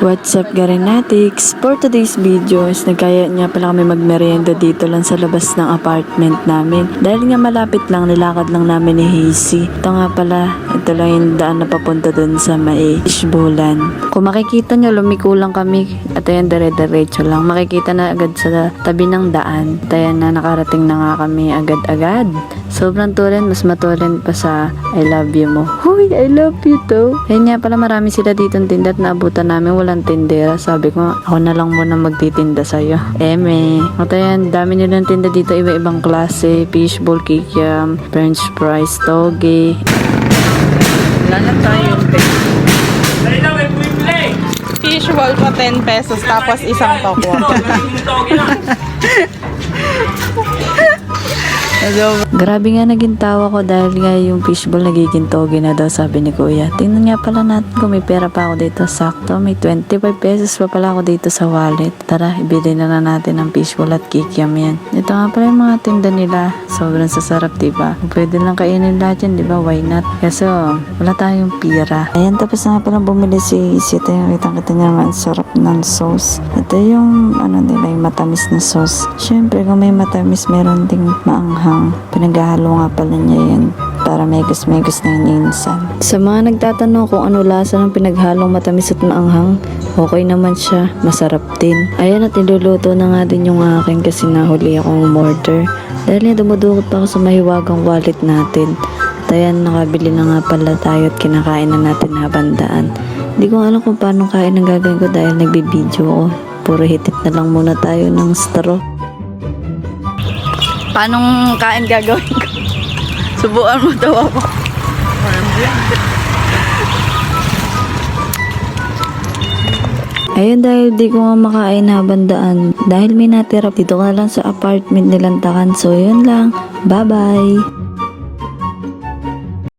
What's up Garinatics? For today's video is nagkaya niya pala kami magmerienda dito lang sa labas ng apartment namin. Dahil nga malapit lang, nilakad lang namin ni Hazy. Ito nga pala, ito lang yung daan na papunta dun sa may Ishbulan. Kung makikita nyo, lumiko lang kami at ayan, dire-diretso lang. Makikita na agad sa tabi ng daan. At ayan na, nakarating na nga kami agad-agad. Sobrang tulen, mas matulen pa sa I love you mo. Huy, I love you too. Ayan nga pala, marami sila dito ng tinda at naabutan namin, walang tindera. Sabi ko, ako na lang muna magtitinda sa'yo. Eme. At ayan, dami nilang tinda dito, iba-ibang klase. Fishball, kikiam, french fries, toge. Wala na tayong Fishball pa 10 pesos tapos isang tokwa. Grabe nga naging tawa ko dahil nga yung fishball nagiging toge na daw, sabi ni kuya. Tingnan nga pala natin kung may pera pa ako dito. Sakto, may 25 pesos pa pala ako dito sa wallet. Tara, ibili na natin ang fishball at kikiam yan. Ito nga pala yung mga tinda nila. Sobrang sasarap, diba? Pwede lang kainin lahat yan, diba? Why not? Kaso, wala tayong pira. Ayan, tapos na pala bumili si Ito yung kitang-kita niya naman, sarap ng sauce. Ito yung, nila, yung matamis na sauce. Siyempre, kung may matamis, meron ding maanghang. Pinaghahalo nga pala niya yan para megas-megas na yung insan. Sa mga nagtatanong kung ano lasa ng pinaghalong matamis at maanghang, okay naman siya, masarap din. Ayan, at niluluto na nga din yung akin kasi nahuli akong umorder. Dahil nga dumudukot pa ako sa mahiwagang wallet natin. At ayan, nakabili na nga pala tayo at kinakain na natin habang daan. Hindi ko alam kung paano kain ang gagawin ko dahil nagbibideo ako. Puro hitit na lang muna tayo ng straw. Paanong kain gagawin ko? Subuan mo daw ako. Ayun, dahil di ko nga makain habang daan. Dahil may natira, dito ka lang sa apartment nilang Takan. So, yun lang. Bye-bye!